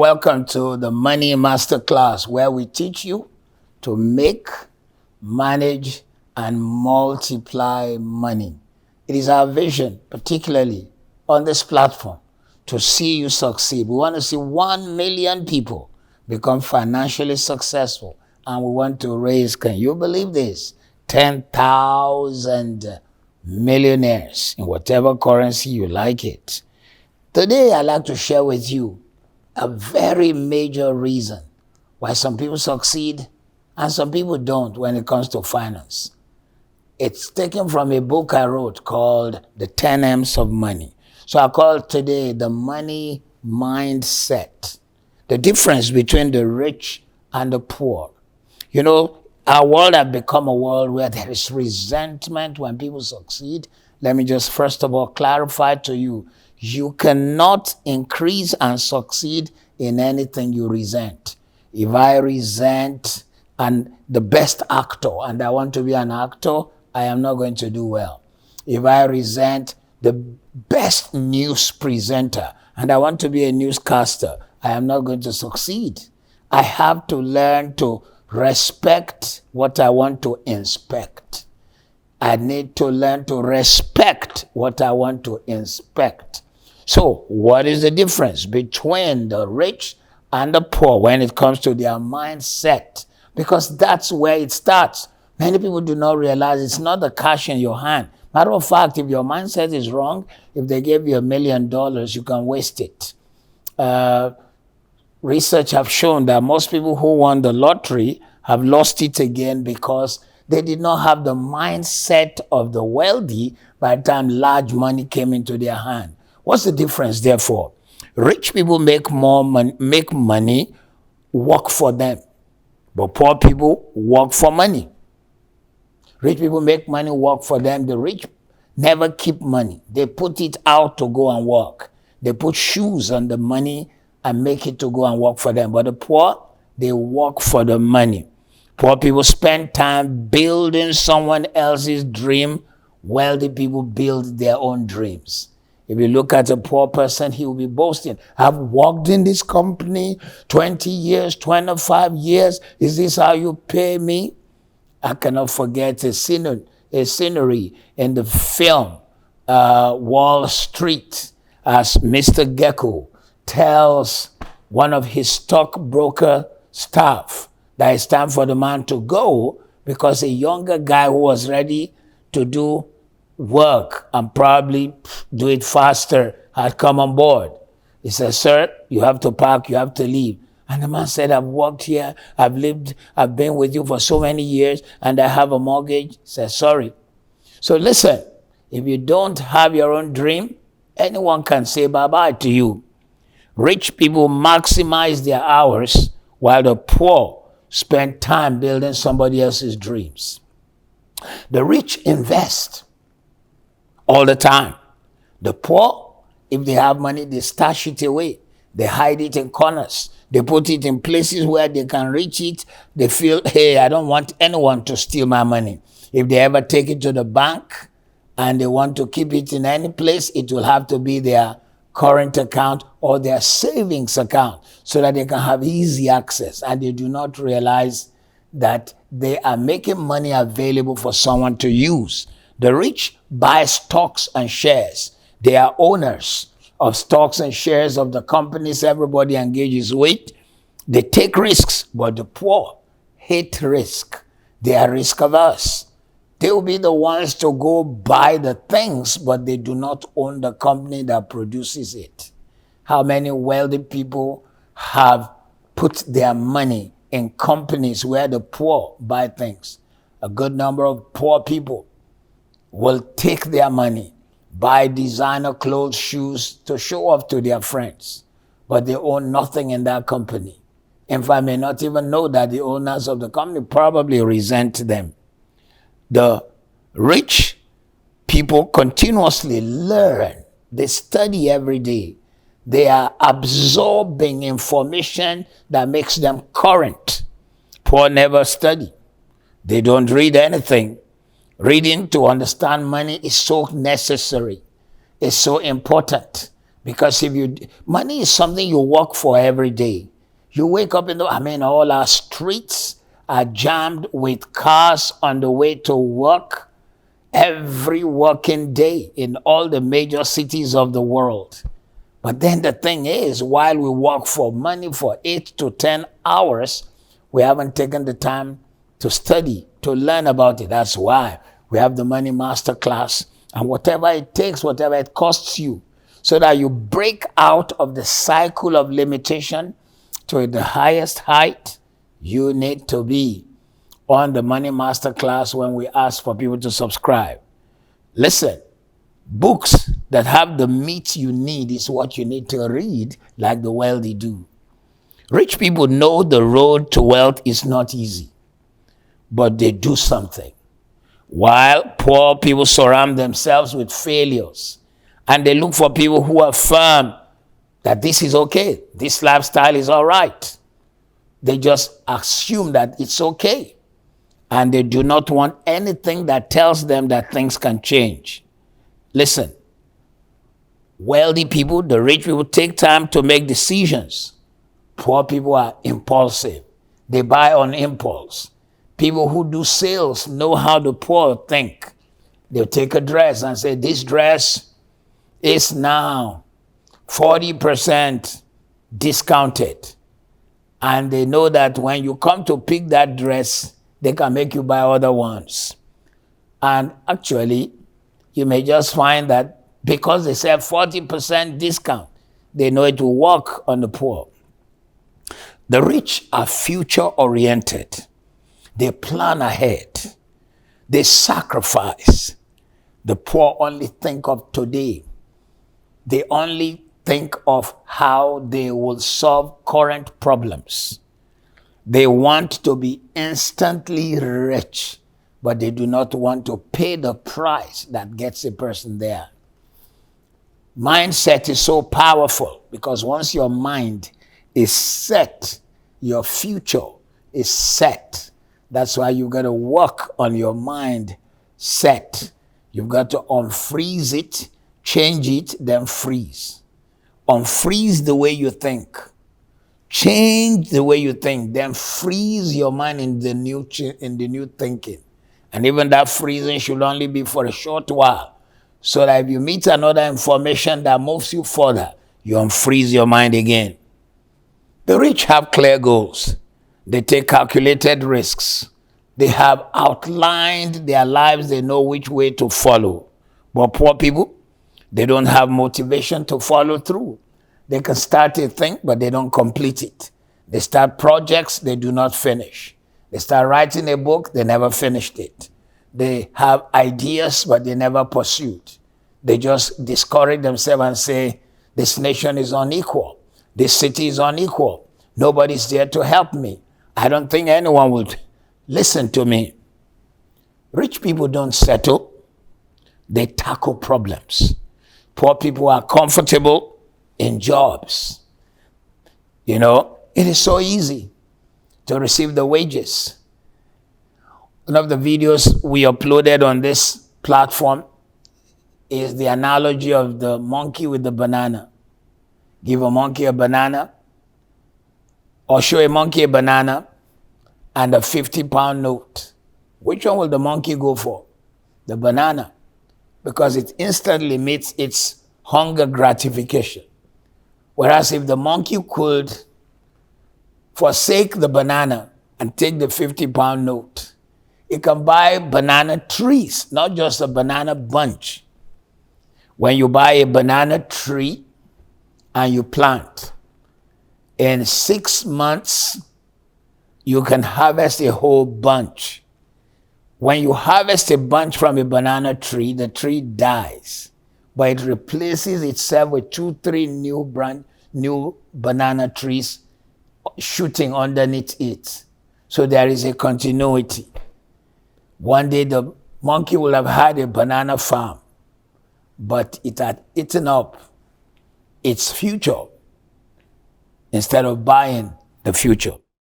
welcome to the Money Masterclass, where we teach you to make, manage, and multiply money. It is our vision, particularly on this platform, to see you succeed. We want to see 1 million people become financially successful, and we want to raise, can you believe this, 10,000 millionaires in whatever currency you like it. Today, I'd like to share with you a very major reason why some people succeed and some people don't when it comes to finance. It's taken from a book I wrote called The 10 M's of Money. So I call it today the money mindset, the difference between the rich and the poor. You know, our world has become a world where there is resentment when people succeed. Let me just first of all clarify to you, you cannot increase and succeed in anything you resent. If I resent and the best actor and I want to be an actor, I am not going to do well. If I resent the best news presenter and I want to be a newscaster, I am not going to succeed. I have to learn to respect what I want to inspect. I need to learn to respect what I want to inspect. So, what is the difference between the rich and the poor when it comes to their mindset? Because that's where it starts. Many people do not realize it's not the cash in your hand. Matter of fact, if your mindset is wrong, if they gave you $1 million, you can waste it. Research have shown that most people who won the lottery have lost it again because they did not have the mindset of the wealthy by the time large money came into their hand. What's the difference, therefore? Rich people make money, work for them. But poor people work for money. Rich people make money, work for them. The rich never keep money. They put it out to go and work. They put shoes on the money and make it to go and work for them. But the poor, they work for the money. Poor people spend time building someone else's dream. Wealthy people build their own dreams. If you look at a poor person, he will be boasting. I've worked in this company 20 years, 25 years. Is this how you pay me? I cannot forget a scenery in the film Wall Street as Mr. Gecko tells one of his stockbroker staff that it's time for the man to go because a younger guy who was ready to do work and probably do it faster had come on board. He said, sir, you have to park, you have to leave. And the man said, I've worked here, I've been with you for so many years, and I have a mortgage. He said, sorry. So listen, if you don't have your own dream, anyone can say bye-bye to you. Rich people maximize their hours while the poor spend time building somebody else's dreams. The rich invest all the time. The poor, if they have money, they stash it away. They hide it in corners. They put it in places where they can reach it. They feel, hey, I don't want anyone to steal my money. If they ever take it to the bank and they want to keep it in any place, it will have to be their current account or their savings account so that they can have easy access. And they do not realize that they are making money available for someone to use. The rich buy stocks and shares. They are owners of stocks and shares of the companies everybody engages with. They take risks, but the poor hate risk. They are risk averse. They will be the ones to go buy the things, but they do not own the company that produces it. How many wealthy people have put their money in companies where the poor buy things? A good number of poor people will take their money, buy designer clothes, shoes to show off to their friends, but they own nothing in that company. In fact, may not even know that the owners of the company probably resent them. The rich people continuously learn. They study every day. They are absorbing information that makes them current. Poor never study. They don't read anything. Reading to understand money is so necessary. It's so important. Because money is something you work for every day. You wake up all our streets are jammed with cars on the way to work every working day in all the major cities of the world. But then the thing is, while we work for money for 8 to 10 hours, we haven't taken the time to study, to learn about it. That's why we have the Money Master class, and whatever it takes, whatever it costs you, so that you break out of the cycle of limitation to the highest height you need to be on the Money Master class when we ask for people to subscribe. Listen, books that have the meat you need is what you need to read, like the wealthy do. Rich people know the road to wealth is not easy, but they do something. While poor people surround themselves with failures, and they look for people who affirm that this is okay, this lifestyle is all right. They just assume that it's okay, and they do not want anything that tells them that things can change. Listen, wealthy people, the rich people, take time to make decisions. Poor people are impulsive. They buy on impulse. People who do sales know how the poor think. They'll take a dress and say, this dress is now 40% discounted. And they know that when you come to pick that dress, they can make you buy other ones. And actually, you may just find that because they say 40% discount, they know it will work on the poor. The rich are future-oriented. They plan ahead. They sacrifice. The poor only think of today. They only think of how they will solve current problems. They want to be instantly rich, but they do not want to pay the price that gets a person there. Mindset is so powerful because once your mind is set, your future is set. That's why you got to work on your mind set. You've got to unfreeze it, change it, then freeze. Unfreeze the way you think. Change the way you think, then freeze your mind in the new thinking. And even that freezing should only be for a short while, so that if you meet another information that moves you further, you unfreeze your mind again. The rich have clear goals. They take calculated risks. They have outlined their lives. They know which way to follow. But poor people, they don't have motivation to follow through. They can start a thing, but they don't complete it. They start projects, they do not finish. They start writing a book, they never finished it. They have ideas, but they never pursued. They just discourage themselves and say, this nation is unequal. This city is unequal. Nobody's there to help me. I don't think anyone would listen to me. Rich people don't settle. They tackle problems. Poor people are comfortable in jobs. You know, it is so easy to receive the wages. One of the videos we uploaded on this platform is the analogy of the monkey with the banana. Give a monkey a banana, or show a monkey a banana and a 50-pound note. Which one will the monkey go for? The banana, because it instantly meets its hunger gratification. Whereas if the monkey could forsake the banana and take the 50-pound note, it can buy banana trees, not just a banana bunch. When you buy a banana tree and you plant, in 6 months, you can harvest a whole bunch. When you harvest a bunch from a banana tree, the tree dies, but it replaces itself with 2-3 new banana trees shooting underneath it. So there is a continuity. One day the monkey will have had a banana farm, but it had eaten up its future instead of buying the future.